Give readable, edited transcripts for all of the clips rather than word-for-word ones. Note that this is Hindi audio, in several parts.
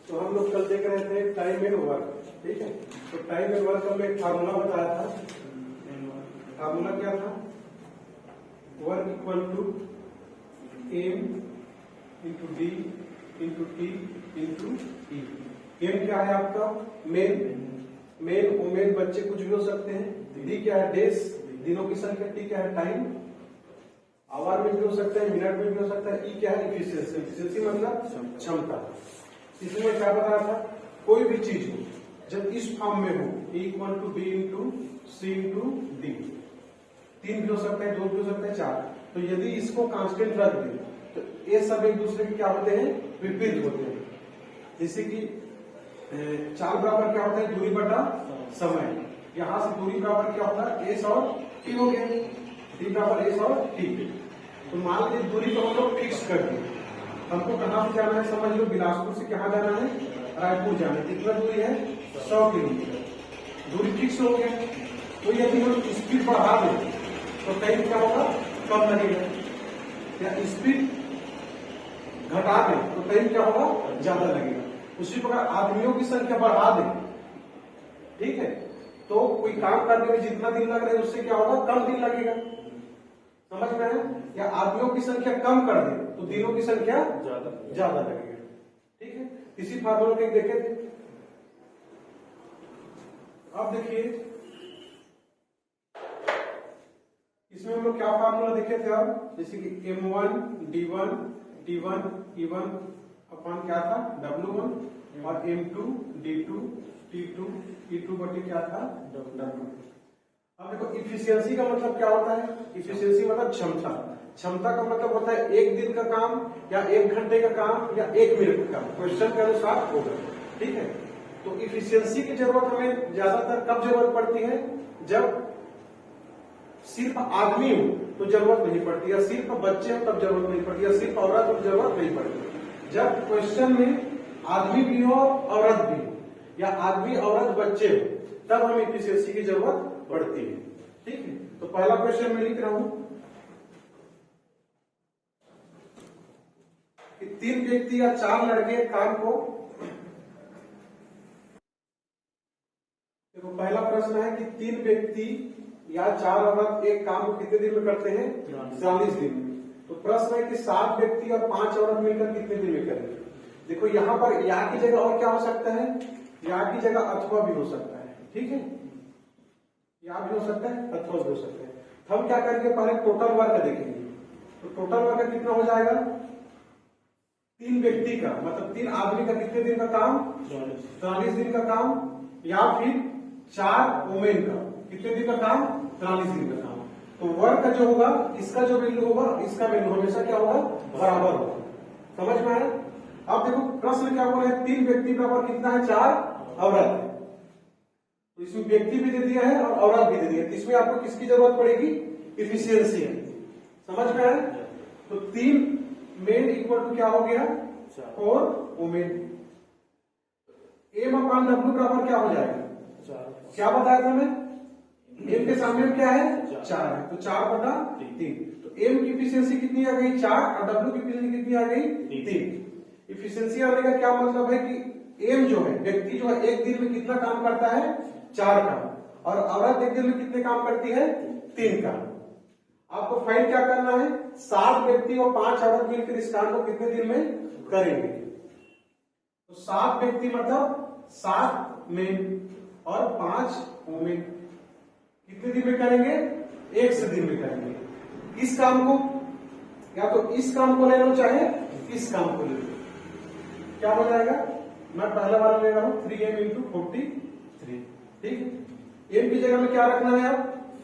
तो हम लोग कल देख रहे थे टाइम एंड वर्क, ठीक है। तो टाइम एंड वर्क का मैं एक फार्मूला बताया था। फार्मूला क्या था? Work equal to M into D into T into E. M क्या है आपका? मेन। मेन ओमेन बच्चे कुछ भी हो सकते हैं। डी क्या है? डेज, दिनों की संख्या। टी क्या है? टाइम। आवर में भी हो सकता है, मिनट में भी हो सकता है। ई क्या है? इफिशियंसी। इफिशियंसी मतलब क्षमता। इसमें क्या बताया था? कोई भी चीज हो जब इस फॉर्म में हो, E equal to B into C into D, 3 भी हो सकता है, 2 भी हो सकता है, 4। तो यदि इसको कांस्टेंट रख दें तो ये सब एक दूसरे के क्या होते हैं? विपरीत होते हैं। जैसे कि 4 बराबर क्या होता है? दूरी बटा समय। यहां से दूरी बराबर क्या होता है? एस और टी हो गया। डी बराबर एस और टी। तो मान लीजिए दूरी को हम लोग फिक्स कर दें। हमको कहां से जाना है? समझ लो, बिलासपुर से कहां जाना है? रायपुर जाना है। कितना दूरी है? 100 किलोमीटर। दूरी फिक्स हो गया। तो यदि हम स्पीड बढ़ा दें तो टाइम क्या होगा? कम लगेगा। या स्पीड घटा दें तो टाइम क्या होगा? ज्यादा लगेगा। उसी प्रकार आदमियों की संख्या बढ़ा दें, ठीक है, तो कोई काम करने में जितना दिन लग रहा है उससे क्या होगा? कम दिन लगेगा। समझ में है? या आदमियों की संख्या कम कर दे तो दिनों की संख्या ज्यादा लगेगा, ठीक है। इसी फार्मूला को देखे थे। अब देखिए इसमें हम लोग क्या फार्मूला देखे थे? अब जैसे कि M1 D1 T1 E1 अपन क्या था? W1 और M2 D2 T2 E2 बटे क्या था? W। अब देखो इफिशियंसी का मतलब क्या होता है? इफिशियंसी मतलब क्षमता। क्षमता का मतलब होता है एक दिन का काम या 1 घंटे का काम या 1 मिनट का काम, क्वेश्चन के अनुसार होगा, ठीक है। तो इफिशियंसी की जरूरत हमें ज्यादातर कब जरूरत पड़ती है? जब सिर्फ आदमी हो तो जरूरत नहीं पड़ती, या सिर्फ बच्चे हो तब जरूरत नहीं पड़ती, या सिर्फ औरत हो तो जरूरत नहीं पड़ती। जब क्वेश्चन में आदमी भी हो औरत भी हो, या आदमी औरत बच्चे हो, तब हमें इफिशियंसी की जरूरत पड़ती है, ठीक है। तो पहला क्वेश्चन मैं लिख रहा हूं कि 3 व्यक्ति या 4 लड़के काम को, देखो पहला प्रश्न है कि 3 व्यक्ति या 4 औरत एक काम को कितने दिन में करते हैं? 40 दिन में। तो प्रश्न है कि 7 व्यक्ति और 5 औरत मिलकर कितने दिन में करेंगे? देखो यहां पर या की जगह और क्या हो सकता है? या की जगह अथवा भी हो सकता है, ठीक है। या भी हो सकता है, अथवा भी हो सकता है। तो हम क्या करेंगे? पहले टोटल वर्क देखेंगे। तो टोटल वर्क कितना हो जाएगा? 3 व्यक्ति का मतलब 3 आदमी का कितने दिन का काम? 40 दिन का काम। या फिर 4 वुमेन का कितने दिन का काम? 40 दिन का काम। तो वर्क का जो होगा, इसका जो वैल्यू होगा, इसका वैल्यू हमेशा क्या होगा? बराबर होगा। समझ में आया? अब देखो प्रश्न क्या बोला है? 3 व्यक्ति बराबर कितना है? 4 औरत है। तो इसमें व्यक्ति भी दे दिया है और औरत भी दे दिया है। इसमें आपको किसकी जरूरत पड़ेगी? इफिशियंसी है। समझ में आया? तो 3 मेन इक्वल टू क्या हो गया? 4 वुमेन। एम अपॉन डब्ल्यू बराबर क्या हो जाएगा? 4। क्या बताया था मैं? एम के सामने क्या है? 4 है, तो 4/3। तो एम की इफिशियंसी कितनी आ गई? 4। और डब्ल्यू की इफिशियंसी कितनी आ गई? 3। इफिशियंसी आने का क्या मतलब है कि एम जो है, व्यक्ति जो है, एक दिन में कितना काम करता है? 4 काम। और औरत एक दिन में कितने काम करती है? 3 काम। आपको फाइंड क्या करना है? 7 व्यक्ति और 5 औरत मिलकर इस काम को कितने दिन में करेंगे? तो 7 व्यक्ति मतलब 7 मेन और 5 वुमेन कितने दिन में करेंगे? 1 से दिन में करेंगे। इस काम को या तो इस काम को ले लो, चाहे इस काम को ले लो। क्या हो जाएगा? मैं पहला वाला ले रहा हूं 3m इंटू 43, ठीक है। एम की जगह में क्या रखना है? अब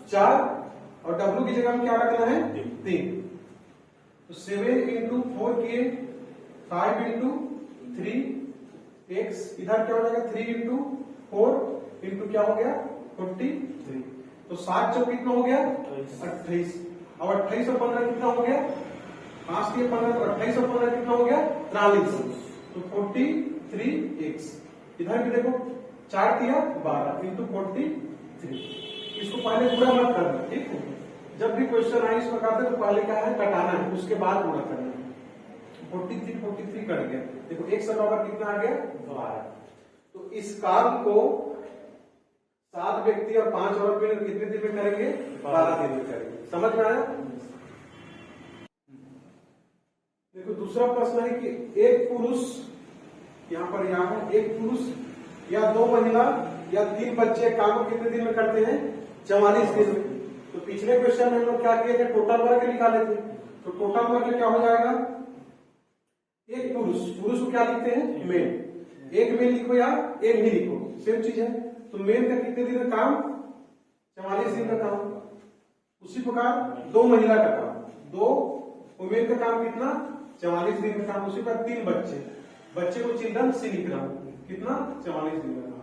4 और डब्ल्यू की जगह में क्या रखना है? 3। तो 7 इंटू 4 किए, 5 इंटू 3 x, इधर क्या हो जाएगा? 3 इंटू 4 इंटू क्या हो गया? 43। तो 7 चौक कितना हो गया? 28। और 28 और 15 कितना हो गया? 5 के 15, 28 और 15 कितना हो गया? 43। तो 43x। इधर भी देखो 4 दिया 12 इंटू 43। इसको पहले पूरा मत करना, ठीक है। जब भी क्वेश्चन आए इस प्रकार से तो पहले क्या है? कटाना है, उसके बाद पूरा करना है। 43 कट गया। देखो एक से बराबर कितना आ गया 12। तो इस काम को 7 व्यक्ति और 5 औरत मिलकर कितने दिन में करेंगे 12 दिन में करेंगे। समझ में आया। देखो दूसरा प्रश्न है कि एक पुरुष यहाँ पर यहाँ है, एक पुरुष या 2 महिला या 3 बच्चे काम को कितने दिन में करते हैं 44 दिन में। तो पिछले क्वेश्चन में हम लोग क्या किए थे टोटल वर्क निकाले थे। तो टोटल वर्क क्या हो जाएगा एक पुरुष को क्या लिखते हैं मेन, एक मेन लिखो या एम ही लिखो सेम चीज है। तो मेन का कितने दिन का काम 44 दिन का काम। उसी प्रकार 2 महिला का काम, 2 वुमेन का काम कितना 44 दिन का काम। उसी प्रकार 3 बच्चे को चिल्ड्रन सी लिख रहा हूं कितना 44 दिन का काम।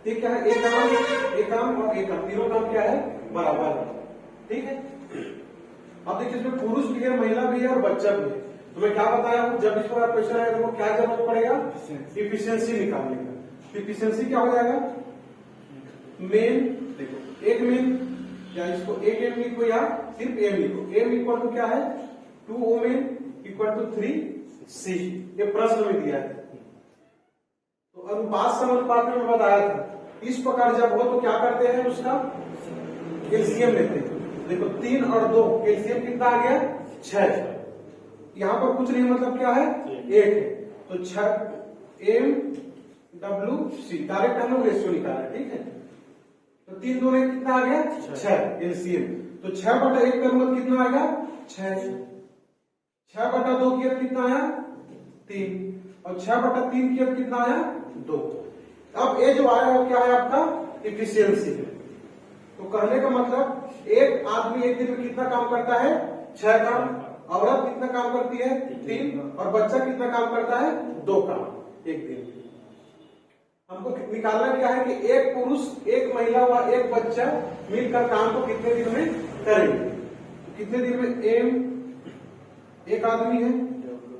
ठीक क्या है एक काम और एक काम, तीनों काम क्या है बराबर है। ठीक है। अब देखिए इसमें पुरुष भी है महिला भी है और बच्चा भी है। तो मैं क्या बताया हूं जब इस पर क्वेश्चन आएगा तो क्या जरूरत पड़ेगा इफिशियंसी निकालने का। इफिशियंसी क्या हो जाएगा मेन, देखो एक मेन या इसको एक एम लिखो या सिर्फ एम लिखो। एम इक्वल टू क्या है 2 वुमेन इक्वल टू 3 सी, ये प्रश्न में दिया है। तो अनुपात समानुपात में मैं बताया था इस प्रकार जब हो तो क्या करते हैं उसका एलसीएम लेते हैं। देखो 3 और 2 एलसीएम कितना आ गया 6। यहाँ पर कुछ नहीं मतलब क्या है 1 है। तो 6 एम डब्ल्यू सी डायरेक्ट हम लोग रेशियो निकाला। ठीक है। तो 3 2 में कितना आ गया 6 एलसीएम। तो 6/1 का मतलब कितना आएगा 6। 6/2 की अर्थ कितना आया 3 और 6/3 की अर्थ कितना आया 2। अब ये जो आया वो क्या है आपका इफिशियंसी है। तो कहने का मतलब एक आदमी एक दिन में कितना काम करता है 6 काम, औरत कितना काम करती है 3 और बच्चा कितना काम करता है 2 काम एक दिन में। हमको निकालना क्या है कि एक पुरुष एक महिला व एक बच्चा मिलकर काम को कितने दिन में करेंगे। तो कितने दिन में एम एक आदमी है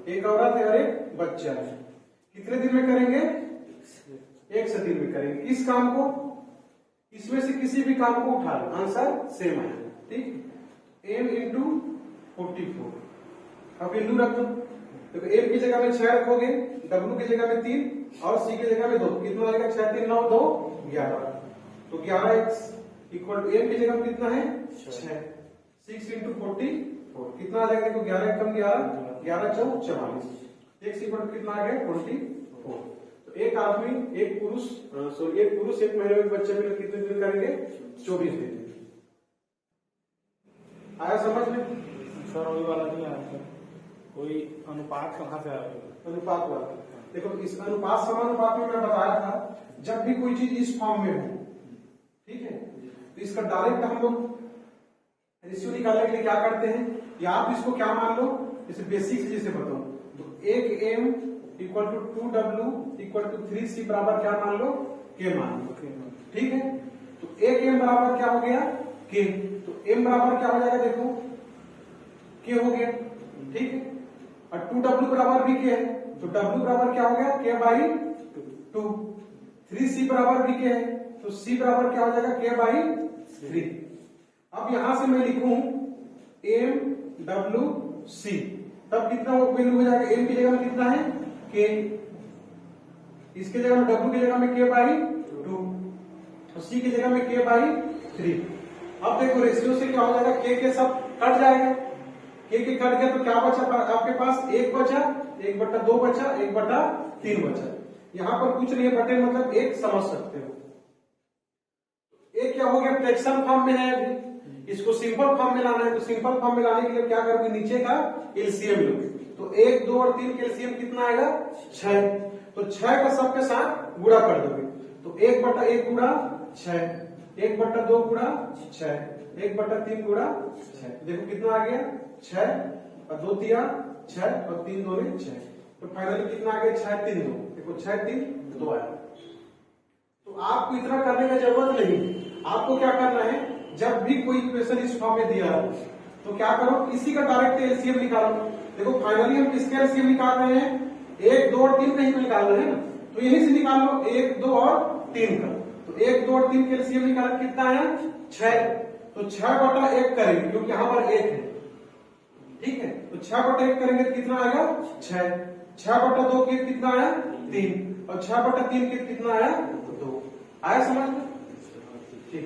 एक औरत है और एक बच्चा है, कितने दिन में करेंगे 1 से दिन में करेंगे। इस काम को इसमें से किसी भी काम को उठा लो आंसर सेम है। ठीक एम इंटू 44। अब बिंदु रख दो। तो एम की जगह में 6 रखोगे, डब्ल्यू की जगह में 3 और सी की जगह में 2। कितना आएगा 6 3 9 2 11। तो 11x इक्वल टू एम की जगह में कितना है 6 6 इंटू 44 कितना आ जाएगा। देखो 11 कम 11 4 44 x इक्वल टू कितना आ गया 44। तो एक आदमी एक पुरुष एक महिला एक बच्चे मिलकर कितने दिन करेंगे 24 दिन। आया समझ में सर वही वाला नहीं आया सर, कोई अनुपात कहाँ से आया अनुपात वाला। देखो इस अनुपात समानुपात में मैं बताया था जब भी कोई चीज इस फॉर्म में हो ठीक है तो इसका डायरेक्ट हम लोग रेशियो निकालने के लिए क्या करते हैं या आप इसको क्या मान लो जैसे बेसिक से जैसे बताऊं तो 1 M equal to 2 W equal to 3 C बराबर क्या मान लो के मान लो। ठीक है। तो 1 एम बराबर क्या हो गया के। तो एम बराबर क्या हो जाएगा देखो के हो गया। ठीक है। और 2 डब्ल्यू बराबर भी के है तो डब्ल्यू बराबर क्या हो गया के बाई 2। 3 सी बराबर भी के है तो सी बराबर क्या हो जाएगा के बाई 3। अब यहां से मैं लिखूं एम डब्ल्यू सी तब कितना वैल्यू हो जाएगा। एम की जगह में कितना है के, इसके जगह में डब्ल्यू की जगह में के बाई 2 और सी की जगह में के बाई 3। अब देखो रेशियो से क्या हो जाएगा के सब कट जाएगा। के कट गया तो क्या बचा आपके पास 1 बचा 1/2 बचा 1/3 बचा। यहां पर कुछ नहीं है बटे मतलब 1 समझ सकते हो। एक क्या हो गया फ्रैक्शन फॉर्म में है अभी इसको सिंपल फॉर्म में लाना है। तो सिंपल फॉर्म में लाने के लिए क्या करोगे नीचे का एलसीएम लोगे। तो 1 2 और 3 के एलसीएम कितना आएगा 6। तो 6 का सबके साथ गुणा कर दोगे तो 1/1 गुणा 6 1/2 गुणा 6 1/3 गुणा 6। देखो कितना आ गया 6 और 2 3 6 और 3 2 6। तो फाइनली कितना आ गया 6 3 2। देखो 6 3 2 आया। तो आपको इतना करने की जरूरत नहीं। आपको क्या करना है जब भी कोई इक्वेशन इस फॉर्म में दिया है तो क्या करो इसी का डायरेक्ट एलसीएम निकालो। देखो फाइनली हम किसके एलसीएम निकाल रहे हैं 1 2 और 3 का ही तो निकाल रहे हैं ना। तो यहीं से निकाल लो 1 2 और 3 का। तो 1 2 और 3 के एलसीएम निकाला कितना आया 6। तो 6/1 करेंगे क्योंकि यहां पर 1 है। ठीक है। तो तो 6/1 करेंगे तो कितना आएगा 6, 6/2 कितना आया 3, और 6/3 कितना आया 2। आया समझ में? ठीक।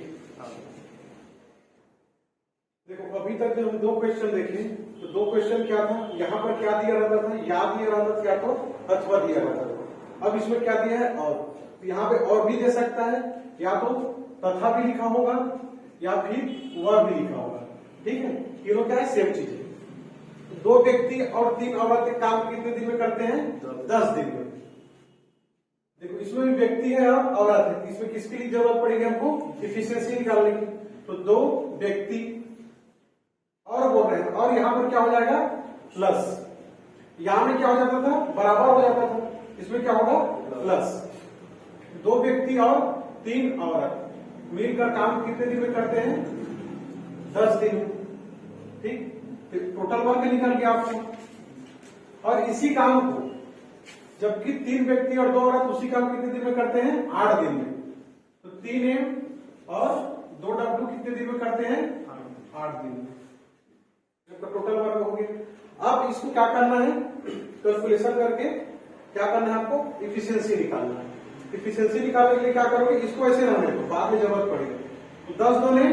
देखो अभी तक जब हम 2 क्वेश्चन देखे तो 2 क्वेश्चन क्या था, यहाँ पर क्या दिया रहता था, या दिया रहता था, क्या तो अथवा दिया रहता था। अब इसमें क्या दिया है और, तो यहाँ पे और भी दे सकता है, या तो तथा भी लिखा होगा या फिर वह भी लिखा होगा। ठीक है, तीनों क्या है सेम चीज है। 2 व्यक्ति और 3 औरतें काम कितने दिन में करते हैं 10 दिन में। देखो इसमें भी व्यक्ति है और औरत है, इसमें किसके लिए जरूरत पड़ेगी हमको, इफिशियंसी निकालने की। तो 2 व्यक्ति और बोल रहे हैं, और यहां पर क्या हो जाएगा प्लस, यहां में क्या हो जाता था बराबर हो जाता था, इसमें क्या होगा प्लस। 2 व्यक्ति और 3 औरत मिलकर काम कितने दिन में करते हैं 10 दिन। ठीक, टोटल वर्क निकल गया आपको। और इसी काम को जबकि 3 व्यक्ति और 2 औरत उसी काम कितने दिन में करते हैं 8 दिन में। तो 3M और 2W कितने दिन में करते हैं 8 दिन में। टोटल वर्क हो गया। अब इसको क्या करना है, कैलकुलेशन करके क्या करना है आपको, इफिशियंसी निकालना है। इफिशियंसी निकालने के लिए क्या करोगे, इसको ऐसे रहने दो, बाद में जरूरत पड़ेगी। तो 10 दूने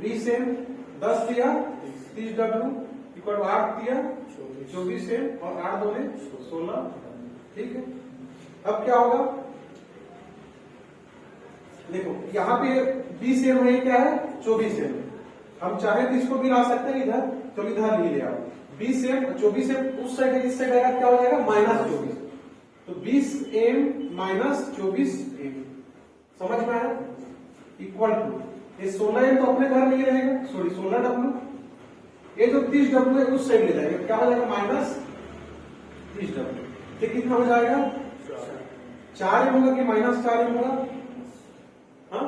20M, 10 दिया 30W इक्वल 8 दिया 24M, और 8 दूने 16। ठीक है, अब क्या होगा, देखो यहाँ पे 20M है, क्या है 24M। हम चाहे तो इसको भी ला सकते हैं इधर, तो इधर ले आओ 20M, 24M उस साइड है, इस साइड आएगा क्या हो जाएगा -24। तो 20M माइनस 24M समझ में आया, इक्वल टू ये 16M तो अपने घर नहीं रहेगा, सॉरी 16W। ये जो 30W है उस साइड ले जाएगा, क्या हो जाएगा -30W। ये कितना हो जाएगा 4M होगा कि -4M होगा, हाँ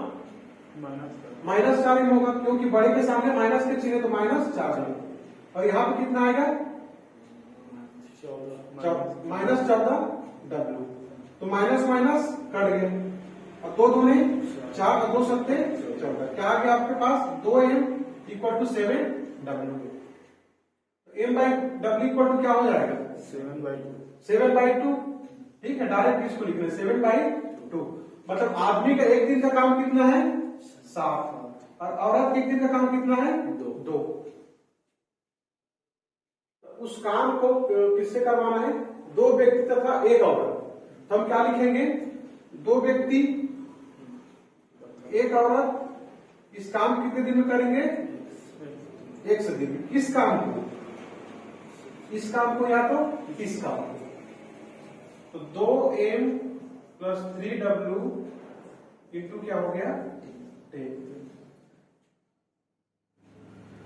-4M होगा, क्योंकि बड़े के सामने माइनस के चिन्ह, तो -4M। और यहाँ पे कितना आएगा -14W। तो माइनस माइनस कट गए, और 2 दूने 4 और 2 सत्ते 14। क्या आ गया आपके पास 2M equal to 7W। M/W equal to क्या हो जाएगा 7/2। ठीक है, डायरेक्ट इसको लिखना 7/2। मतलब आदमी का एक दिन का काम कितना है 7, और औरत के एक दिन का काम कितना है 2। उस काम को किससे करवाना है, 2 व्यक्ति तथा 1 औरत। तो हम क्या लिखेंगे, 2 व्यक्ति 1 औरत इस काम कितने दिन में करेंगे 100 दिन में। किस काम को, इस काम को या तो इस काम को। तो 2M + 3W इंटू क्या हो गया 10।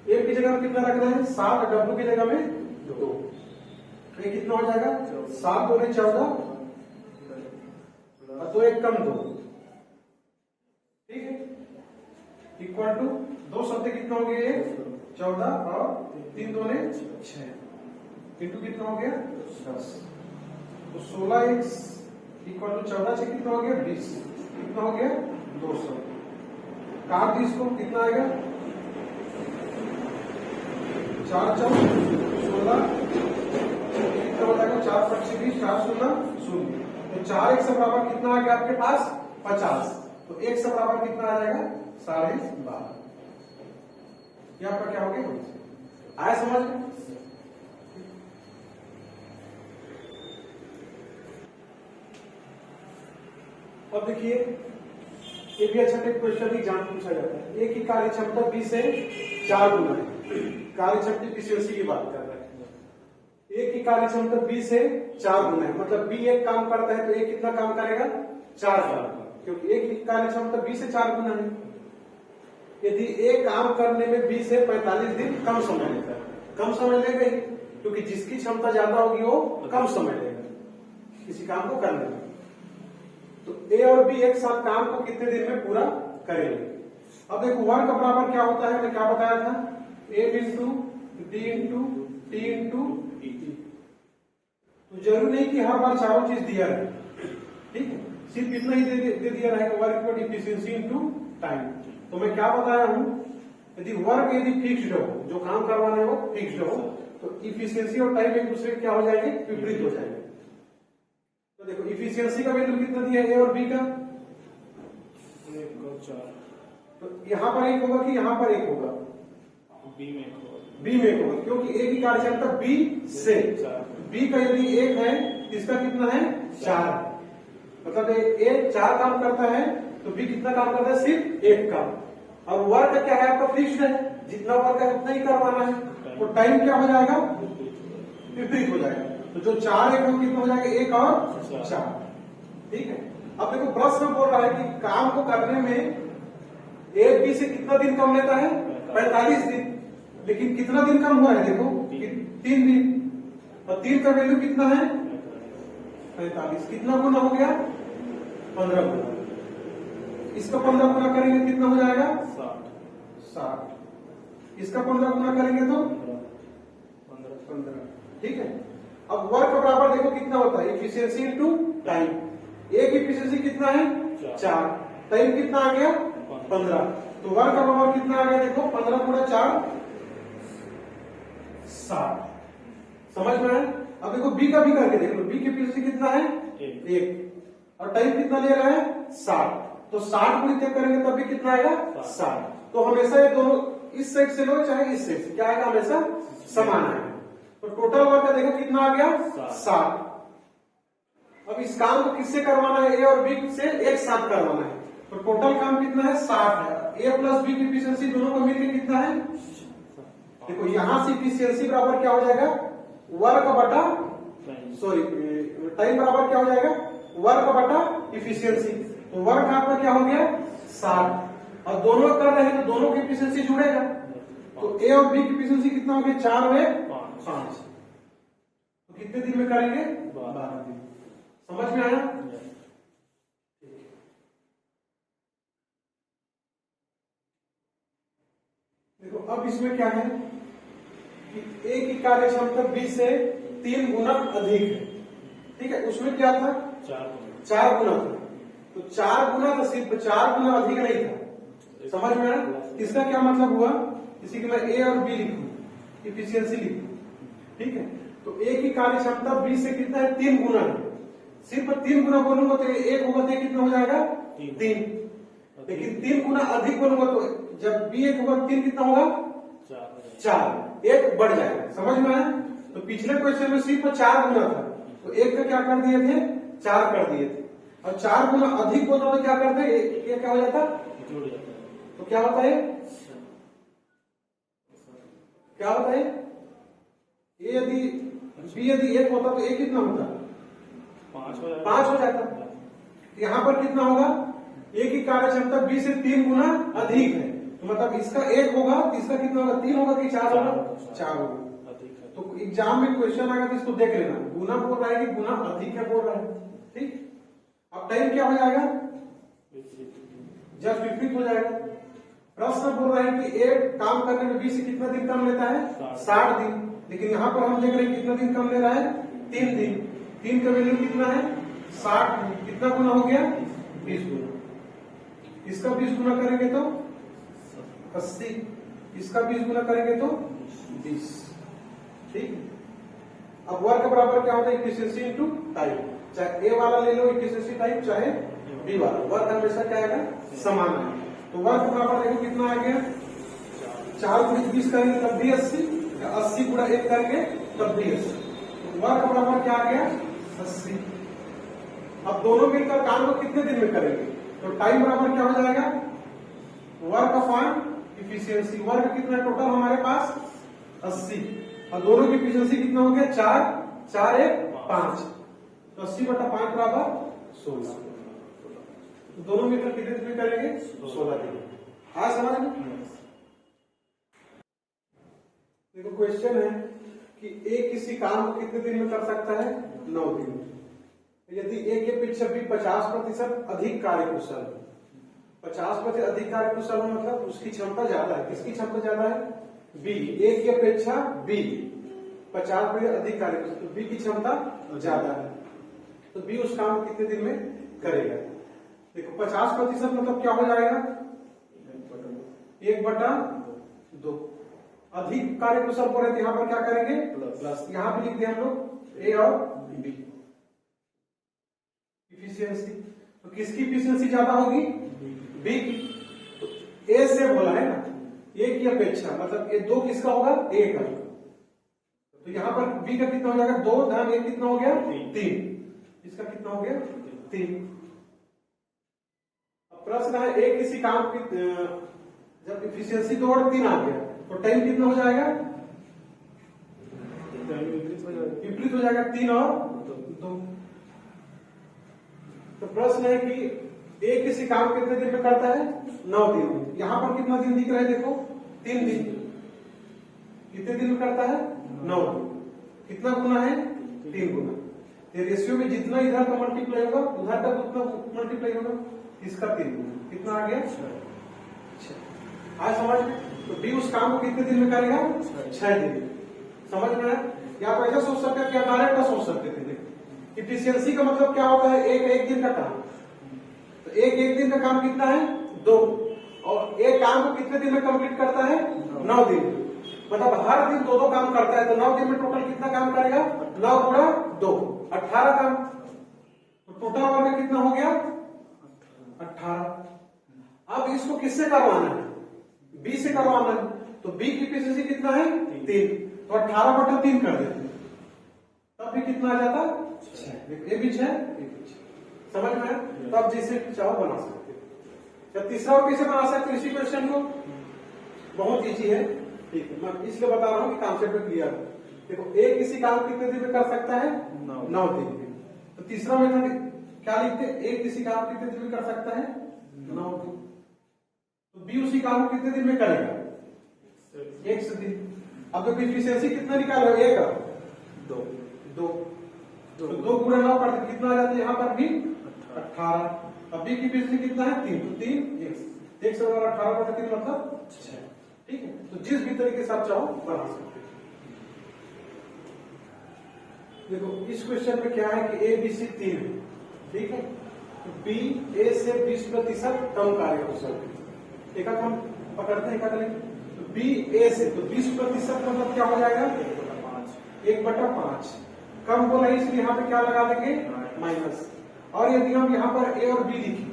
M की जगह कितना रखना है 7, और W की जगह में 2। ये कितना हो जाएगा 7 दूने 14, और 2 1 कम 2। ठीक है, इक्वल टू 2 सत्ते कितना हो गया 14, और 3 दूने 6 इंटू कितना हो गया 10। तो 16x इक्वल टू 14 से कितना हो गया 20, कितना हो गया 200। काट दी इसको, कितना आएगा 4 4 16, कितना हो जाएगा 4 5 20, 4 16 0। तो 4x बराबर कितना आ गया आपके पास 50। तो x बराबर कितना आ जाएगा 12.5। ये आपका क्या हो गया, आया समझ में? अब देखिए ये भी अच्छा टाइप क्वेश्चन एग्जाम पूछा जाता है। एक ही कार्य क्षमता 20 से 4 गुना है। कार्य क्षमता एफिशिएंसी की बात कर रहे हैं। एक ही कार्य क्षमता 20 से 4 गुना है, मतलब बी एक काम करता है तो एक कितना काम करेगा 4 काम, क्योंकि एक ही कार्य क्षमता 20 से 4 गुना है। यदि एक काम करने में 20 से 45 दिन कम समय लेता है, कम समय लेगा ही, क्योंकि जिसकी क्षमता ज्यादा होगी वो कम समय लेगा किसी काम को करने में। तो ए और बी एक साथ काम को कितने दिन में पूरा करेंगे। अब देखो वर्क बराबर क्या होता है, मैं क्या बताया था, A into D into T into E. तो जरूरी नहीं कि हर बार चारों चीज दिया रहे, ठीक है, सिर्फ इतना ही दे दिया रहेगा, वर्क इफिशिएंसी इंटू टाइम। तो मैं क्या बताया हूं, यदि वर्क यदि फिक्स्ड हो, जो काम करवाना है वो फिक्स्ड हो, तो इफिशियंसी और टाइम एक दूसरे के क्या हो जाएंगे, विपरीत हो जाएंगे। तो देखो इफिशियंसी का वैल्यू कितना दिया है, ए और बी का, 1 और 4, तो यहाँ पर एक होगा कि यहाँ पर एक होगा, बी में 1 होगा, बी में एक होगा, क्योंकि ए की कार्यक्षमता बी से, 4, बी का यदि 1 है, इसका कितना है 4, मतलब ए 4 काम करता है तो बी कितना काम करता है, सिर्फ 1 काम। और वर्क का क्या है आपका, फिक्स्ड है, जितना वर्क है उतना ही करवाना है, तो टाइम क्या हो जाएगा, विपरीत हो जाएगा। तो जो 4 एक हो कितना हो जाएगा, 1 और 4, ठीक है। अब देखो प्रश्न बोल रहा है कि काम को करने में ए बी से कितना दिन कम लेता है, 45 दिन, लेकिन कितना दिन कम हुआ है, देखो 3 दिन, और 3 का वैल्यू कितना है 45, कितना गुना हो गया 15 गुना, इसका 15 गुना करेंगे कितना हो जाएगा 60, इसका 15 गुना करेंगे तो 15, ठीक है। अब वर्क का बराबर देखो कितना होता है, इफिशियंसी इनटू टाइम, एक इफिशियंसी कितना है 4, टाइम कितना आ गया 15, तो वर्क का बराबर कितना आ गया, देखो 15 गुणा 4 60, समझ में आया। अब देखो बी का भी करके देख लो, बी की इफिशियंसी कितना है 1 और टाइम कितना ले रहा है 60, तो 60 गुणित करेंगे तब भी कितना आएगा 60, तो हमेशा ये दोनों इस साइड से लो चाहे इस साइड से, क्या आएगा हमेशा समान आएगा। तो टोटल वर्क का देखो कितना आ गया 60। अब इस काम को किससे करवाना है, ए और बी से एक साथ करवाना है, तो टोटल काम कितना है 60 है, ए प्लस बी की इफिशियंसी दोनों को मिलकर कितना है, देखो यहां से इफिशियंसी बराबर क्या हो जाएगा, वर्क बटा सॉरी टाइम बराबर क्या हो जाएगा, वर्क बटा इफिशियंसी, तो वर्क आपका क्या हो गया 60, और दोनों कर रहे हैं तो दोनों की इफिशियंसी जुड़ेगा, तो ए और बी की इफिशियंसी कितना हो गया 4 में 5, तो कितने दिन में करेंगे 12 दिन, समझ में आया। देखो अब इसमें क्या है कि ए की कार्यक्षमता बी से 3 गुना अधिक है, ठीक है, उसमें क्या था 4 गुना था, तो 4 गुना तो सिर्फ 4 गुना अधिक नहीं था, समझ में आया। इसका क्या मतलब हुआ, इसी के मैं ए और बी लिखूं, इफिशियंसी लिखूं, ठीक है, तो ए की कार्यक्षमता बी से कितना है 3 गुना है, सिर्फ 3 गुना बोलूंगा तो एक होगा तो कितना हो जाएगा 3, लेकिन 3 गुना अधिक बोलूंगा तो जब बी 1 होगा 3 कितना होगा 4, एक बढ़ जाएगा, समझ में आया। तो पिछले क्वेश्चन में सिर्फ 4 गुना था, तो एक का क्या कर दिए थे 4 कर दिए थे, और 4 गुना अधिक बोलता तो क्या करते, ये क्या हो जाता, तो क्या होता है, क्या होता है, ए यदि बी यदि 1 होता तो ए कितना होता 5 हो जाता, यहाँ पर कितना होगा, ए की कार्यक्षमता बी से 3 गुना अधिक है, तो मतलब इसका 1 होगा तो इसका कितना होगा 3 होगा कि 4 होगा, 4 होगा। तो एग्जाम में क्वेश्चन आएगा तो इसको देख लेना, गुना बोल रहा है कि गुना अधिक है बोल रहा है, ठीक। अब टाइम क्या हो जाएगा, जस्ट विपरीत हो जाएगा। प्रश्न बोल रहा है कि ए काम करने में बी से कितना दिन कम लेता है 60 दिन, लेकिन यहाँ पर हम देख रहे हैं कितना दिन कम ले रहा है 3 दिन, 3 का वैल्यू कितना है 60, कितना गुना हो गया 20 गुना, इसका 20 गुना करेंगे तो 80, इसका 20 गुना करेंगे तो 20, ठीक। अब वर्क बराबर क्या होता है, इफिशियंसी इनटू टाइम, चाहे ए वाला ले लो इफिशियंसी टाइम, चाहे बी वाला, वर्क हमेशा क्या आएगा समान है। तो वर्क बराबर देखो कितना आ गया, 4 गुणित 20 करेंगे तब भी 80, 80 गुणा 1 करेंगे तब भी 80, तो वर्क बराबर क्या आ गया 80। अब दोनों मिलकर काम को कितने दिन में करेंगे, तो टाइम बराबर क्या हो जाएगा, वर्क अपॉन इफिशियंसी, वर्क कितना टोटल हमारे पास 80, और दोनों की इफिशियंसी कितना हो गया 4, 4 1 5, तो 80 बटा 5 बराबर 16, दोनों मिलकर कितने दिन में करेंगे 16 दिन। आज समझ में। देखो क्वेश्चन है कि ए किसी काम को कितने दिन में कर सकता है 9 दिन में, यदि ए के अपेक्षा भी 50% अधिक कार्यकुशल, 50% अधिक कार्यकुशल मतलब उसकी क्षमता ज्यादा है, किसकी क्षमता ज्यादा है बी, ए की अपेक्षा बी 50% अधिक कार्यकुशल, तो बी की क्षमता ज्यादा है, तो बी उस काम को कितने दिन में करेगा। देखो 50% मतलब क्या हो जाएगा 1/2, अधिक कार्य कुशल बोले तो यहाँ पर क्या करेंगे प्लस, यहाँ पे लिख दिया हम लोग ए और बी इफिशियंसी। तो किसकी इफिशियंसी ज्यादा होगी? बी की। तो ए से बोला है ना, ए की अपेक्षा, मतलब ये 2 किसका होगा? ए का। तो यहाँ पर बी का कितना हो जाएगा? 2 धन ए कितना हो गया? 3। इसका कितना हो गया? 3। अब प्रश्न है एक किसी काम की जब इफिशियंसी 2 और 3 आ गया तो टाइम कितना हो जाएगा? विपरीत हो जाएगा, 3 और 2। तो प्रश्न है कि एक किसी काम कितने दिन में करता है? 9 दिन में। यहां पर कितना दिन दिख रहा है? देखो 3 दिन। कितने दिन में करता है? 9 दिन। कितना गुना है? 3 गुना। तो रेशियो में जितना इधर का मल्टीप्लाई होगा उधर का उतना मल्टीप्लाई होगा, इसका 3 गुना। कितना आ गया? 6। आज समझ में? तो बी उस काम को कितने दिन में करेगा? 6 दिन में। समझ में आया? या आप ऐसा सोच सकते हैं, क्या डायरेक्ट सोच सकते थे। इफिशियंसी का मतलब क्या होता है? एक दिन का काम। तो एक दिन का काम कितना है? 2। और एक काम को कितने दिन में कंप्लीट करता है? 9 दिन में। मतलब हर दिन 2-2 काम करता है, तो 9 दिन में टोटल कितना काम करेगा? 9 गुणा 2, 18 काम। तो टोटल वर्क कितना हो गया? 18। अब इसको किससे करवाना है? बी से करवाना है। तो बी की इफिशियंसी कितना है? 3। तो 18/3 कर देते हैं, तब भी कितना आ जाता? 6। ये भी 6, ये भी 6। समझ में आया? तो आप जैसे चाहो बना सकते हैं। जब तीसरा और कैसे बना सकते हैं इसी क्वेश्चन को? बहुत इजी है, ठीक है। मैं इसलिए बता रहा हूँ कि कॉन्सेप्ट क्लियर है। देखो एक किसी काम कितने दिन में कर सकता है? 9 दिन में। तो तीसरा मेथड क्या लिखते हैं? एक किसी काम कितने दिन में कर सकता है? 9 दिन। तो बी उसी काम को कितने दिन में करेगा? 1 दिन। अब देखो इफिशियंसी कितना निकाल रहे हो? 1 2 तो 2 गुणा 9 करते कितना आ जाता है? यहाँ पर भी 18। अब बी की इफिशियंसी कितना है? 3। तो 3 1 से 18/3 मतलब 6। ठीक है। तो जिस भी तरीके से आप चाहो बना सकते हैं। देखो इस क्वेश्चन में क्या है कि ए बी सी 3 है, ठीक है। तो बी ए से 20% कम कार्य कुशल है। एक हम पकड़ते हैं, तो बी ए से, तो 20% मतलब क्या हो जाएगा? 1/5। कम बोला है इसलिए यहाँ पे क्या लगा देंगे? माइनस। और यदि हम यहाँ पर ए और बी लिखें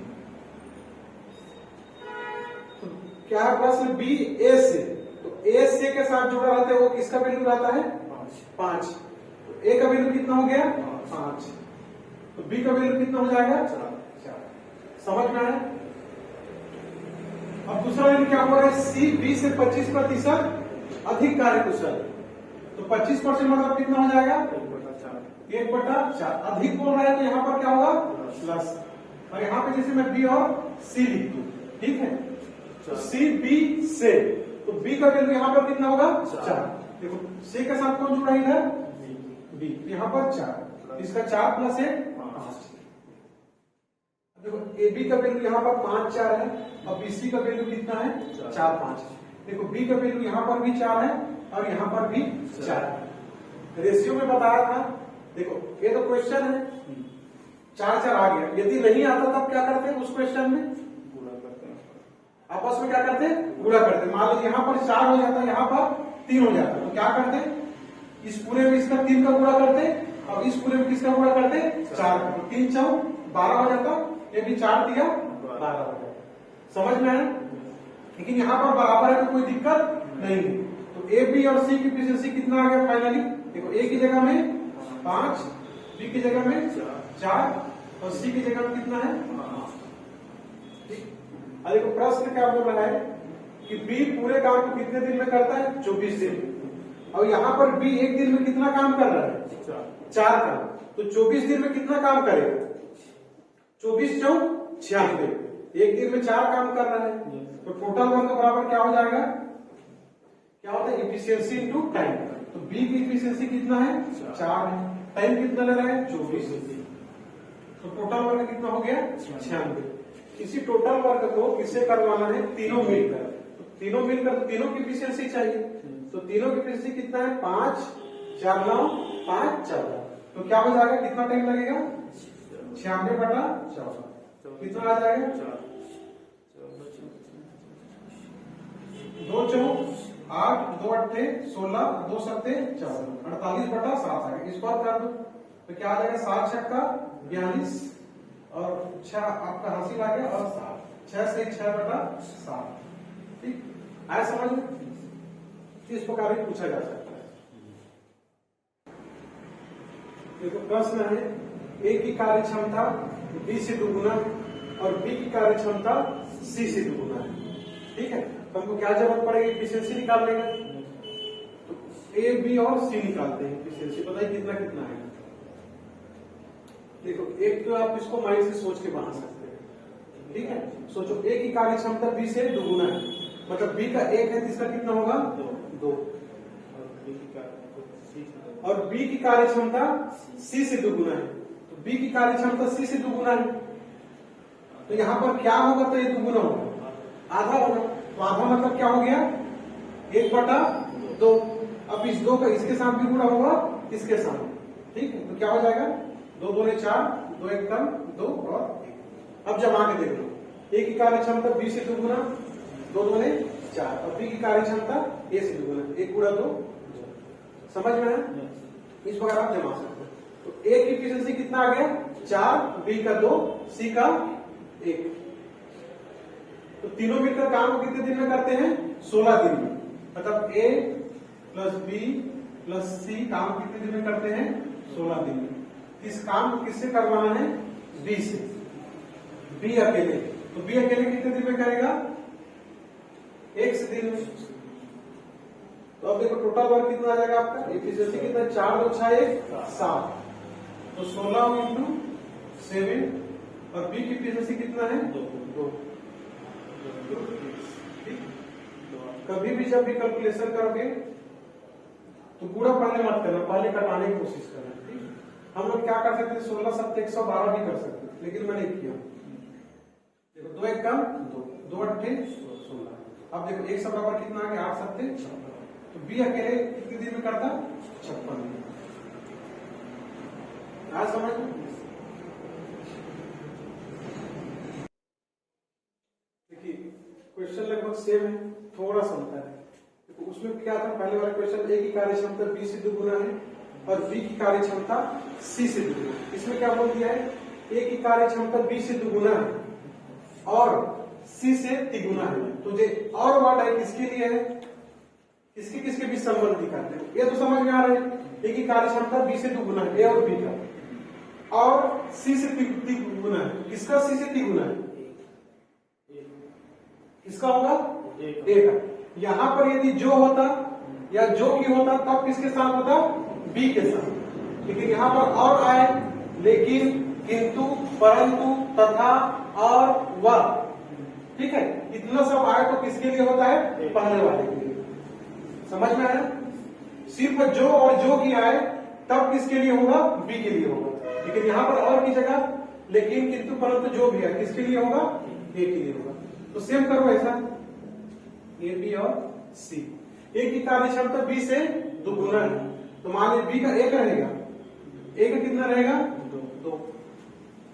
तो क्या है प्रश्न? बी ए से, तो ए से के साथ जुड़ा रहता है वो किसका वैल्यू रहता है? 5। तो ए का वैल्यू कितना हो गया? 5। तो बी का वैल्यू कितना हो जाएगा? 4। समझ में आया? अब दूसरा वैल्यू क्या हो रहा है? सी बी से 25% अधिक कार्य कुशल। तो 25% मतलब कितना हो जाएगा? 1/4। अधिक बोल रहा है तो यहाँ पर क्या होगा? प्लस। और यहाँ पे जैसे मैं बी और सी लिख दूं, ठीक है। तो सी बी से, तो बी का वैल्यू यहाँ पर कितना होगा? 4। देखो सी के साथ कौन जुड़ा इधर? बी। यहाँ पर 4, इसका 4 + 1 5। देखो ए बी का वैल्यू यहाँ पर 5 4 है, और बी सी का वैल्यू कितना है? 4 5। देखो बी का वैल्यू यहाँ पर भी 4 है और यहाँ पर भी 4 है। रेशियो में बताया था। देखो ये तो क्वेश्चन है, 4 आ गया। यदि नहीं आता तब क्या करते हैं? उस क्वेश्चन में गुणा करते हैं, आपस में क्या करते हैं? गुणा करते हैं। मान लो यहाँ पर 4 हो जाता है, यहाँ पर 3 हो जाता है, तो क्या करते हैं? इस पूरे में इसका 3 का गुणा करते, और इस पूरे में किसका गुणा करते? 4 का। तो 3 4 12 हो जाता, ये भी 4 दिया 12 हो जाता। समझ में आया? लेकिन यहाँ पर बराबर है तो कोई दिक्कत नहीं है। तो ए बी और सी की इफिशियंसी कितना आ गया फाइनली? देखो ए की जगह में 5, बी की जगह में 4 और सी की जगह में कितना है? ठीक। अब देखो प्रश्न क्या बोल रहा है कि बी पूरे काम को कितने दिन में करता है? 24 दिन। और यहाँ पर बी एक दिन में कितना काम कर रहा है? 4 काम। तो 24 दिन में कितना काम करेगा? 24 4 96। एक दिन में 4 काम कर रहा है, तो टोटल वर्क बराबर क्या हो जाएगा? क्या होता है? Efficiency into time. तो बी की इफिशियंसी कितना है? 4 है। टाइम कितना ले रहा है? 24। तो टोटल वर्क कितना हो गया? 96। इसी टोटल वर्क को किससे करवाना है? तीनों मिलकर। तो तीनों मिलकर तो तीनों की इफिशियंसी चाहिए। तो तीनों की इफिशियंसी कितना है? 5 4 9 5 14। तो क्या हो जाएगा? कितना टाइम लगेगा? 96/14। कितना आ जाएगा? 2 4 8 2 अट्ठे 16 2 सत्ते 14 48/7 आएगा। इस पर कर दो तो क्या आ जाएगा 7 छक्का 42 और 6 आपका हासिल आ गया और 7 6 से 6/7। ठीक आया समझ में? इस प्रकार भी पूछा जा सकता है। देखो प्रश्न है ए की कार्य क्षमता बी से दुगुना और बी की कार्य क्षमता सी से दुगुना है। ठीक है तो हमको क्या जरूरत पड़ेगी एफिशिएंसी निकालने का। तो ए बी और सी निकालते हैं एफिशिएंसी। बताइए कितना कितना है। देखो एक तो आप इसको माइंड से सोच के बना सकते हैं। ठीक है सोचो ए की कार्य क्षमता बी से दुगुना है मतलब बी का 1 है तो इसका कितना होगा 2 और बी की कार्य क्षमता सी से दुगुना है तो बी की कार्य क्षमता सी से दुगुना है तो यहां पर क्या होगा तो ये दुगुना होगा आधा होगा तो आधा मतलब क्या हो गया 1/2। अब इस 2 का इसके साथ भी गुणा होगा इसके साथ। ठीक है तो क्या हो जाएगा 2 दूने 4 2 1 कम 2 और 1। अब जमा के देख लो ए की कार्य क्षमता बी से दुगुना 2 दूने 4 और बी की कार्य क्षमता ए से दुगुना 1 गुणा 2। समझ में है? इस प्रकार आप जमा सकते हो। तो ए की एफिशिएंसी कितना आ गया 4 बी का 2 सी का 1। तो तीनों मिलकर काम को कितने दिन में करते हैं 16 दिन में मतलब ए प्लस बी प्लस सी काम कितने दिन में करते हैं 16 दिन में। इस काम को किससे करवाना है बी से। बी अकेले तो बी अकेले कितने दिन में करेगा 1 से दिन में। तो अब देखो टोटल वर्क कितना आ जाएगा आपका एफिशिएंसी कितना 4 2 6 1 7 तो 16 × 7 और बी की एफिशिएंसी कितना है 2। कभी भी जब भी कैलकुलेशन करोगे तो पूरा पहले मत करना पहले कटाने की कोशिश करना। ठीक हम लोग क्या कर सकते 16 7 112 भी कर सकते लेकिन मैंने किया। देखो 2 1 कम 2 2 अट्ठे 16। अब देखो 1 सब बराबर कितना आ गया 8 7 तो बी अकेले कितने दिन में करता 56 दिन। आज समझ में देखिए क्वेश्चन लगभग सेम है थोड़ा सा अंतर है। तो उसमें क्या था पहले वाला क्वेश्चन ए की कार्य क्षमता बी से दुगुना है और बी की कार्य क्षमता सी से दुगुना। इसमें क्या बोल दिया है ए की कार्य क्षमता बी से दुगुना है और सी से तिगुना है। तो जो और वाट है किसके लिए है किसके किसके बीच संबंध दिखाते हैं ये तो समझ में आ रहा है। ए की कार्य क्षमता बी से दुगुना है ए और बी का और सी से तिगुना है। किसका सी से तिगुना है किसका होगा ए का। यहां पर यदि जो होता या जो की होता तब किसके साथ होता बी के साथ। लेकिन यहां पर और आए लेकिन किंतु परंतु तथा और वह। ठीक है इतना सब आए तो किसके लिए होता है पहले वाले के लिए। समझ में आया सिर्फ जो और जो की आए तब किसके लिए होगा बी के लिए होगा। लेकिन यहां पर और की जगह लेकिन किंतु परंतु जो भी है किसके लिए होगा ए के लिए होगा। तो सेम करो ऐसा ए बी और सी। ए की कार्य क्षमता बी से दुगुना है तो मान लीजिए बी का 1 रहेगा ए का कितना रहेगा 2।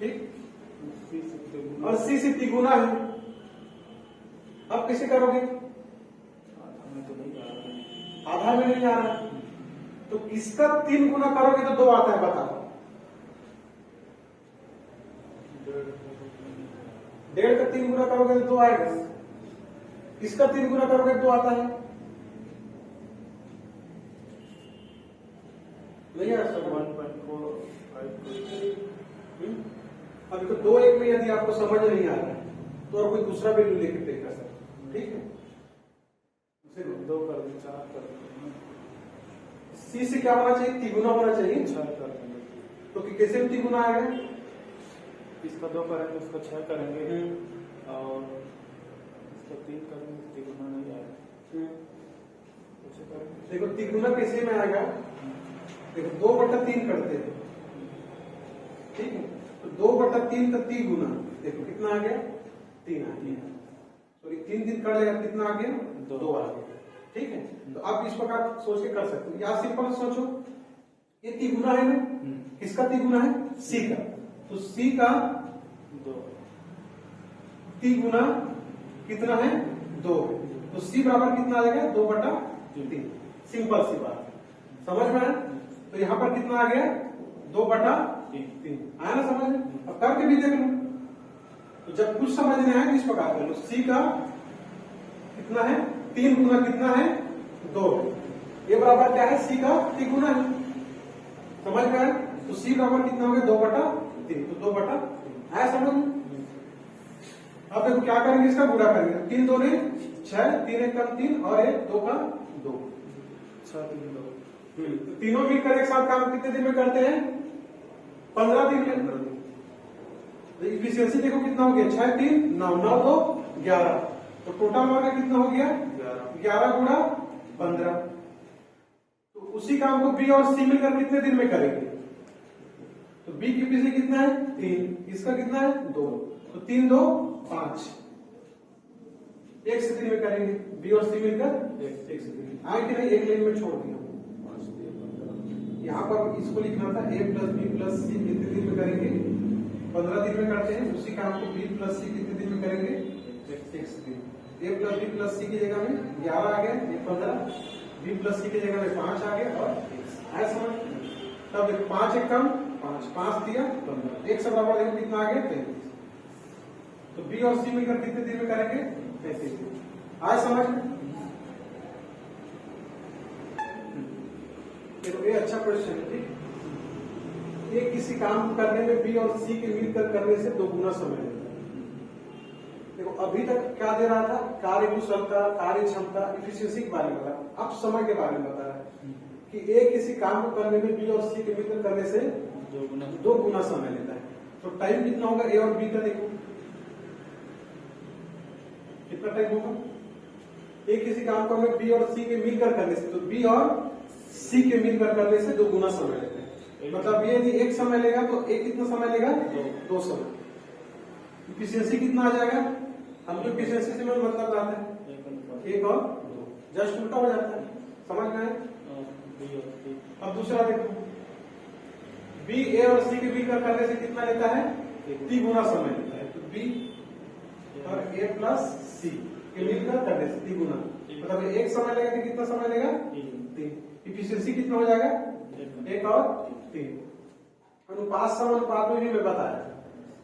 ठीक और सी से तिगुना है। अब कैसे करोगे आधा में नहीं आ रहा तो किसका 3 गुना करोगे तो 2 आता है बताओ। 1.5 का 3 गुना करोगे तो 2 आएगा। किसका 3 गुना करोगे तो 2 आता है नहीं आ सकता 1.45। अभी तो 2 1 में यदि आपको समझ नहीं आ रहा है तो और कोई दूसरा वैल्यू लेके तय कर सकते। ठीक है 2 कर दो 4 कर दो। सी से क्या होना चाहिए तिगुना होना चाहिए 6 कर देंगे तो कैसे तिगुना आएगा इसका 2 करेंगे उसका 6 करेंगे और इसका 3 करेंगे तिगुना नहीं आएगा। देखो तिगुना कैसे में आएगा देखो 2/3 करते हैं। ठीक है तो 2/3 का तिगुना देखो कितना आ गया 3 आ गया। तो 3 दिन कर लेगा कितना आ गया 2 आ गया। ठीक है तो आप इस प्रकार सोच के कर सकते हो या सिंपल सोचो ये तिगुना है ना किसका तिगुना है सी का। तो सी का 2 तिगुना कितना है 2 तो सी बराबर कितना आ जाएगा 2/3। सिंपल सी बात समझ में आया। तो यहाँ पर कितना आ गया 2/3 आया ना समझ में। अब करके भी देख लो। तो जब कुछ समझने आए इस प्रकार कर लो। सी का कितना है 3 गुना कितना है 2। ये बराबर क्या है सी का 3 गुना है। समझ में आया। तो सी बराबर कितना हो गया 2/3 तो 2/3 आया समझ में। अब देखो क्या करेंगे इसका गुणा करेंगे। 3 2 ने 6 3 1 कम 3 और 1 2 का 2 6 3 2। तो तीनों मिलकर एक साथ काम कितने दिन में करते हैं 15 दिन में। तो इफिशियंसी देखो कितना हो गया 6 3 9 9 2 11 तो टोटल हमारा कितना हो गया 11 गुणा 15। तो उसी काम को बी और सी मिलकर कितने दिन में करेंगे। तो बी की इफिशियंसी कितना है 3 इसका कितना है 2 तो 3 2 5 एक से दिन में करेंगे। बी और सी मिलकर एक से दिन आए कि नहीं एक लाइन में छोड़ दिया। यहाँ पर इसको लिखना था a प्लस बी प्लस सी कितने दिन में करेंगे 15 दिन में करते हैं। उसी काम को b प्लस सी कितने दिन में करेंगे 1 दिन। a प्लस बी प्लस सी की जगह में 11 आ गया ये 15 b प्लस सी की जगह में 5 आ गया और 1 आया समझ। तब देखो 5 एक कम 5 5 दिया 15 1 से बराबर देखो कितना आ गया 33। तो बी और सी मिलकर कितने दिन में करेंगे 33 दिन आया समझ में। तो ये अच्छा क्वेश्चन है ठीक। ये किसी काम को करने में बी और सी के मिलकर करने से 2 गुना समय लेता है। देखो अभी तक क्या दे रहा था कार्य कुशलता कार्य क्षमता इफिशियंसी के बारे में बता। अब समय के बारे में बता रहा है कि ए किसी काम को करने में बी और सी के मिलकर करने से 2 गुना समय लेता है। तो टाइम कितना होगा ए और बी का देखो कितना टाइम होगा। ए किसी काम को हमें बी और सी के मिलकर करने से तो बी और सी के मिलकर करने से 2 गुना समय लेते हैं। मतलब ये यदि 1 समय लेगा तो ए कितना समय लेगा 2 समय। इफिशियंसी कितना आ जाएगा हम तो इफिशियंसी से मतलब लाते हैं 1 और 2 जस्ट उल्टा हो जाता है समझ में आए। अब दूसरा देखो बी ए और सी के मिलकर करने से कितना लेता है 3 गुना समय लेता है। तो बी और ए प्लस सी के मिलकर करने से 3 गुना मतलब 1 समय लेगा तो कितना समय लेगा 3। इफिशियंसी कितना हो जाएगा 1 और 3। अनुपात समानुपात में भी मैं बताया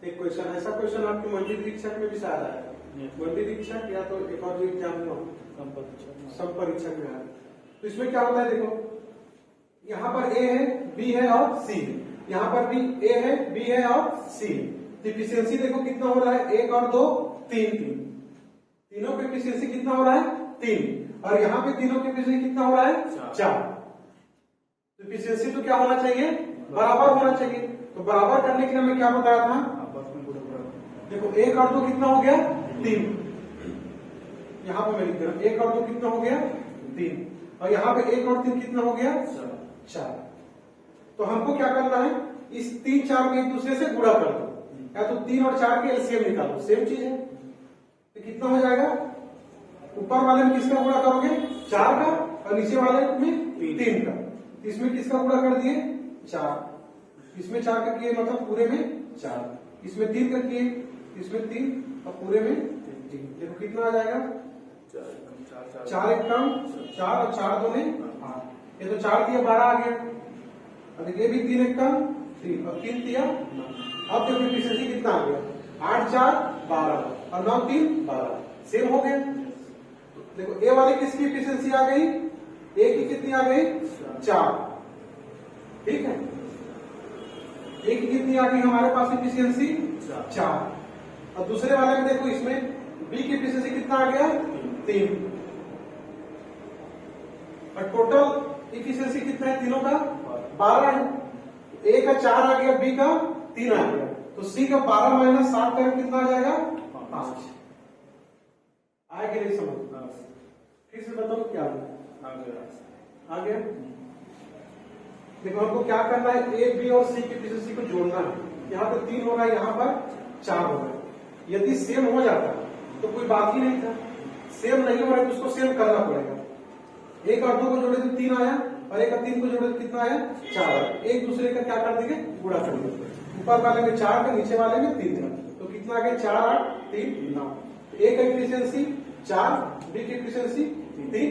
एक क्वेश्चन ऐसा क्वेश्चन आपके मंडी परीक्षक में भी शायद आया। मंडी परीक्षक या तो एक और जो एग्जाम में संपरीक्षक में आया। तो इसमें क्या होता है देखो यहाँ पर ए है बी है और सी है। यहाँ पर भी ए है बी है और सी है। तो इफिशियंसी देखो कितना हो रहा है 1 और 2 3 तीनों की इफिशियंसी कितना हो रहा है 3 और यहाँ पे तीनों की इफिशियंसी कितना हो रहा है 4। तो इफिशियंसी तो क्या होना चाहिए बराबर होना चाहिए। तो बराबर करने के लिए हमें क्या बताया था देखो 1 और 2 कितना हो गया 3। यहाँ पे मैं लिख रहा हूं 1 और 2 कितना हो गया 3 और यहाँ पे 1 और 3 कितना हो गया 4। तो हमको क्या करना है इस 3 4 को एक दूसरे से गुणा कर दो या तो 3 और 4 के एलसीएम निकालो सेम चीज है। तो कितना हो जाएगा ऊपर वाले में किसका गुणा करोगे 4 का और नीचे वाले में 3 का। इसमें किसका गुणा कर दिए 4 इसमें 4 का किए मतलब पूरे में 4 इसमें 3 का किए इसमें 3 और पूरे में 3। देखो कितना आ जाएगा 4 एक कम 4 और 4 2 ने 8 ये तो 4 दिया 12 आ गया और ये भी 3 एक कम 3 और 3 दिया। अब देखो इफिशियंसी कितना आ गया 8 4 12 और 9 3 12 सेम हो गया। देखो ए वाले किसकी इफिशियंसी आ गई ए की कितनी आ गई 4 ठीक है। ए की कितनी आ गई हमारे पास इफिशियंसी 4 और दूसरे वाले में देखो इसमें बी की इफिशियंसी कितना आ गया 3 और टोटल इफिशियंसी कितना है तीनों का 12 है। ए का 4 आ गया बी का 3 आ गया तो सी का 12 माइनस 7 कर कितना आ जाएगा 5 आया कि नहीं समझ। फिर से बताओ क्या आ गया। देखो हमको क्या करना है ए बी और सी की इफिशियंसी को जोड़ना है। यहाँ पर 3 होगा यहाँ पर 4 होगा। यदि सेम हो जाता तो कोई बात ही नहीं था। सेम नहीं हो रहा है तो उसको सेम करना पड़ेगा। 1 और 2 को जोड़े तो 3 आया और 1 और 3 को जोड़े तो कितना आया 4 आया। एक दूसरे का क्या कर देंगे गुणा कर देंगे। ऊपर वाले में 4 का नीचे वाले में 3 का तो कितना आ गया 4 8 3 9। ए का इफिशियंसी 4, बी की एफिशिएंसी 3,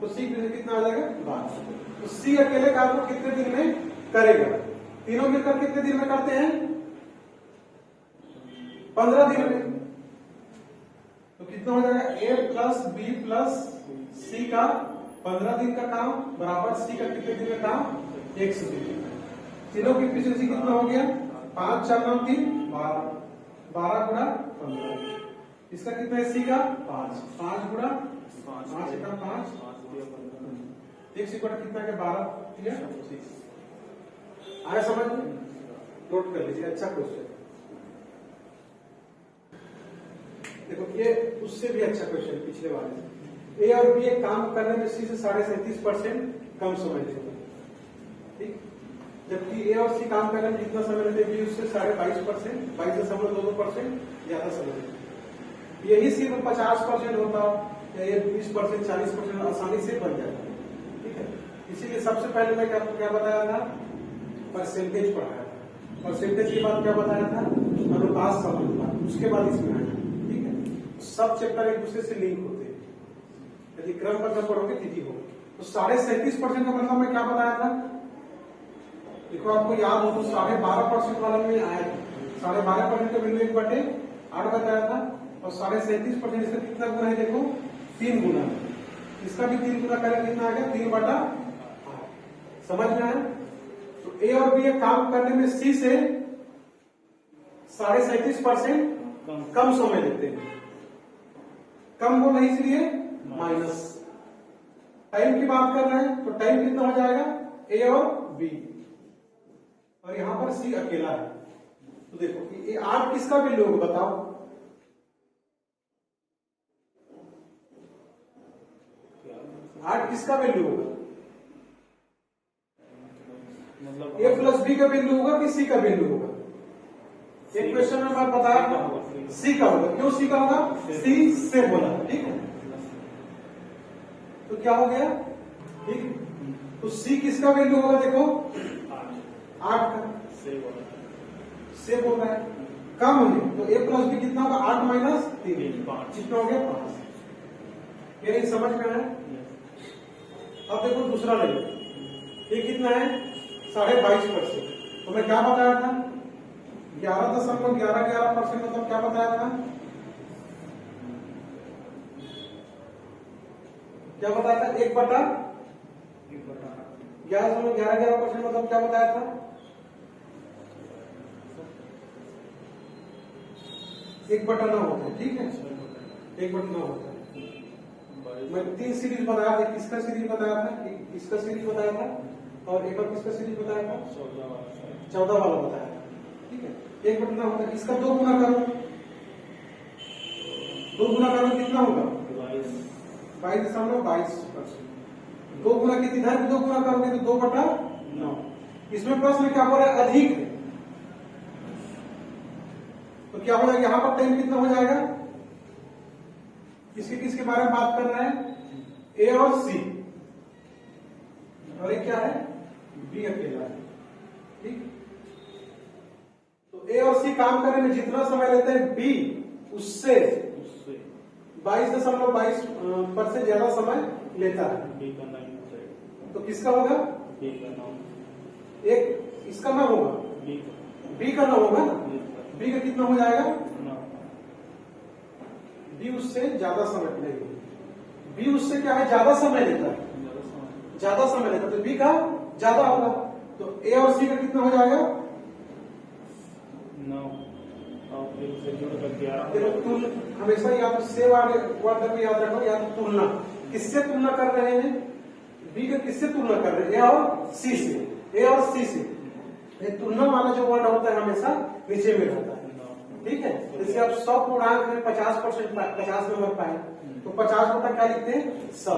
तो सी कितना आ जाएगा 12। तो सी अकेले काम को कितने दिन में करेगा? तीनों मिलकर कितने दिन में करते हैं? 15 दिन में। तो कितना हो जाएगा? ए प्लस बी प्लस सी का 15 दिन का काम बराबर सी का कितने दिन में काम? 100 दिन। तीनों की एफिशिएंसी कितना हो गया? 5 4 9 3 12, 12 गुणा 15। इसका कितना है? सी का 5, 5 गुणा 5 का 5, 1 गुणा कितना है? 12 आया समझ में? नोट कर लीजिए, अच्छा क्वेश्चन। देखो ये उससे भी अच्छा क्वेश्चन पिछले वाले से। ए और बी एक काम करने में सी से 37.5% कम समय लेते हैं, ठीक? जबकि ए और सी काम करने में जितना समय लेते हैं बी उससे 22.5%, 22.22% ज्यादा समय लेते हैं। यही सिर्फ 50% होता या ये 20%, 40% आसानी से बन जाता है, ठीक है? इसीलिए सबसे पहले मैं आपको क्या बताया था? परसेंटेज पढ़ाया था। परसेंटेज के बाद क्या बताया था? अनुपात समानुपात, उसके बाद इसमें आया, ठीक है? सब चैप्टर एक दूसरे से लिंक होते हैं, यदि क्रम पर पढ़ोगे तिथि होगी। तो 37.5% का मतलब मैं क्या बताया था? देखो आपको याद हो तो 12.5% वाला में आया था। 12.5% का बिंदु 1/8 बताया था, और 37.5% इसका कितना गुना है? देखो 3 गुना। इसका भी 3 गुना करें कितना आ गया? 3/8। समझ में आया? तो ए और बी काम करने में सी से 37.5% कम समय लेते हैं। कम बोला इसलिए माइनस। टाइम की बात कर रहे हैं तो टाइम कितना हो जाएगा? ए और बी, और यहां पर सी अकेला है। तो देखो ये 8 किसका वैल्यू होगा बताओ? आठ किसका वैल्यू होगा? मतलब ए प्लस बी का वैल्यू होगा कि सी का वैल्यू होगा? एक क्वेश्चन में मैं बताया था सी का होगा। क्यों सी का होगा? सी से बोला, ठीक है? तो क्या हो गया? ठीक, तो सी किसका वैल्यू होगा? देखो 8 का से बोल रहा है। कम होने तो ए प्लस बी कितना होगा? 8 माइनस 3, 5 कितना हो गया? 5। ये नहीं समझ में आया? अब देखो दूसरा ले, ये कितना है? 22.5%। तो मैं क्या बताया था? 11.11% मतलब क्या बताया था? क्या बताया था? 11.11% मतलब क्या बताया था? 1/9 होता है, ठीक है? 1/9 होता है। मैं 3 सीरीज बताया था। किसका सीरीज बताया था? इसका सीरीज बताया था, और एक और किसका सीरीज बताया था? 14 वाला बताया था, ठीक है? 1/9 होता है। इसका 2 गुना करो, 2 गुना करो कितना होगा? 22.22%। 2 गुना कितनी? इधर भी 2 गुना करोगे तो 2/9। इसमें प्रश्न क्या हो रहा है? अधिक है, तो क्या हो जाएगा? यहां पर टाइम कितना हो जाएगा? किसके किसके बारे में बात कर रहे हैं? ए और सी, और एक क्या है? बी अकेला है, ठीक? तो ए और सी काम करने में जितना समय लेते हैं बी उससे 22.22% ज्यादा समय लेता है। तो किसका होगा? एक इसका ना होगा, बी का ना होगा ना? बी का कितना हो जाएगा? बी उससे ज्यादा समय लेगा। बी उससे क्या है? ज्यादा समय लेता है, ज्यादा समय लेता है, तो बी का ज्यादा होगा। तो ए और सी का कितना हो जाएगा? 9। हमेशा या तो से वर्ड में याद रखो, या तो तुलना। किससे तुलना कर रहे हैं? बी का किससे तुलना कर रहे हैं? ए और सी से। ए और सी से ये तुलना वाला जो वर्ड होता है हमेशा नीचे में रहता है, ठीक है? जैसे आप 100 पूर्णांक में 50% 50 नंबर पाए, तो 50 बटा क्या लिखते हैं? 100।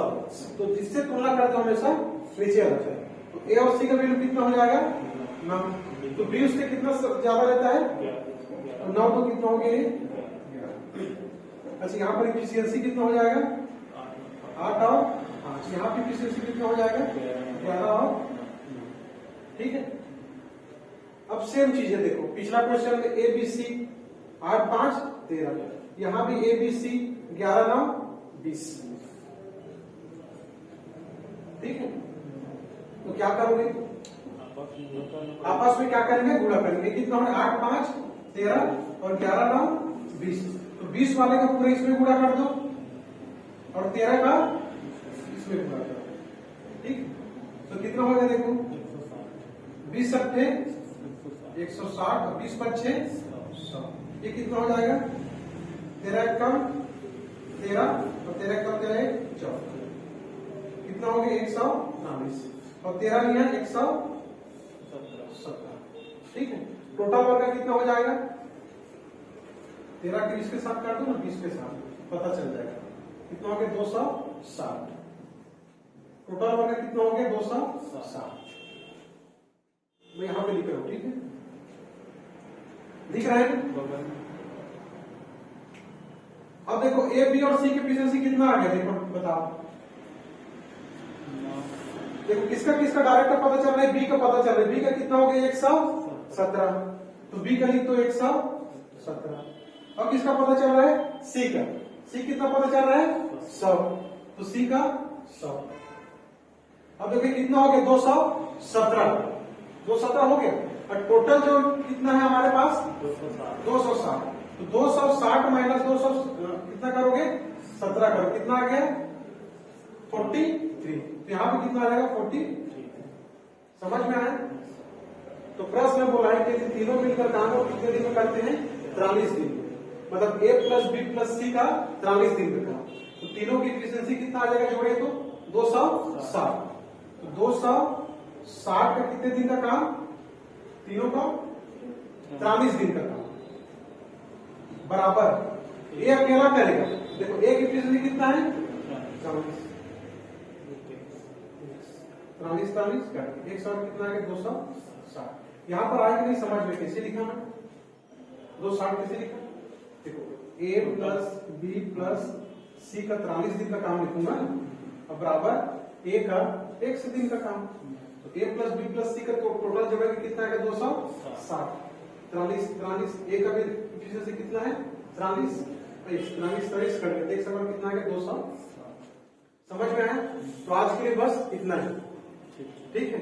तो जिससे तुलना करते हो हमेशा नीचे रहता है। तो ए और सी का वैल्यू कितना हो जाएगा? 9। तो बी उससे कितना ज्यादा रहता है? तो 9 तो कितना हो गया? अच्छा, यहाँ पर एफिशिएंसी कितना हो जाएगा? 8 और 5। यहाँ पर एफिशिएंसी कितना हो जाएगा? 11 और, ठीक है? अब सेम चीजें देखो, पिछला क्वेश्चन में ए बी सी 8 5 13, यहाँ भी ए बी सी 11 9 20। ठीक है, तो क्या करोगे आपस में क्या करेंगे, गुणा करेंगे। कितना है 8 5 13 और 11 9 20। तो 20 वाले का पूरा इसमें गुणा कर दो और 13 का इसमें गुणा कर दो। ठीक, तो कितना हो गया देखो 20 सट्टे 160 और 20 5 6 100। ये कितना हो जाएगा 13 कम 13 और 13 कम 13 14। कितना हो गया 140 और 13 लिया 117। ठीक है, टोटल वर्ग कितना हो जाएगा 13 के इसके साथ काट दो ना 20 के साथ, पता चल जाएगा कितना हो गया 260। टोटल वर्ग कितना हो गया 260। मैं यहां पे लिख रहा हूं। ठीक है, दिख रहा है। अब देखो ए बी और सी की एफिशिएंसी कितना आ गया देखो बताओ। देखो किसका किसका डायरेक्ट पता चल रहा है, बी का पता चल रहा है। बी का कितना हो गया 117, तो बी का लिख तो 117। और किसका पता चल रहा है सी का, सी कितना पता चल रहा है 100, तो सी का 100। अब देखिए कितना हो गया 217, 217 हो गया। और टोटल जो कितना है हमारे पास 260। तो 260 माइनस 200 कितना करोगे 17 करो, कितना आ गया 43। तो यहाँ पे कितना आ जाएगा 43। समझ में आया। तो प्रश्न में बोला है कि तीनों मिलकर काम को कितने दिन में करते हैं 43 दिन में। मतलब ए प्लस बी प्लस सी का 43 दिन में काम। तो तीनों की एफिशिएंसी कितना आ जाएगा जोड़े तो 260। तो 260 का कितने दिन का काम, तीनों का 43 दिन का काम बराबर ए अकेला करेगा। देखो ए की एफिशिएंसी कितना है 43 का 100 कितना है 260। यहां पर आए कि नहीं समझ में, कैसे लिखा मैं 260 कैसे लिखा। देखो ए प्लस बी प्लस सी का 43 दिन का काम लिखूंगा और बराबर ए का 100 दिन का काम। तो ए प्लस बी प्लस सी का टोटल जोड़ेगा कितना है 260। 43 ए का भी एफिशिएंसी कितना है 43 करके देख सकते कितना है 200। समझ में आया। तो आज के लिए बस इतना ही। ठीक है।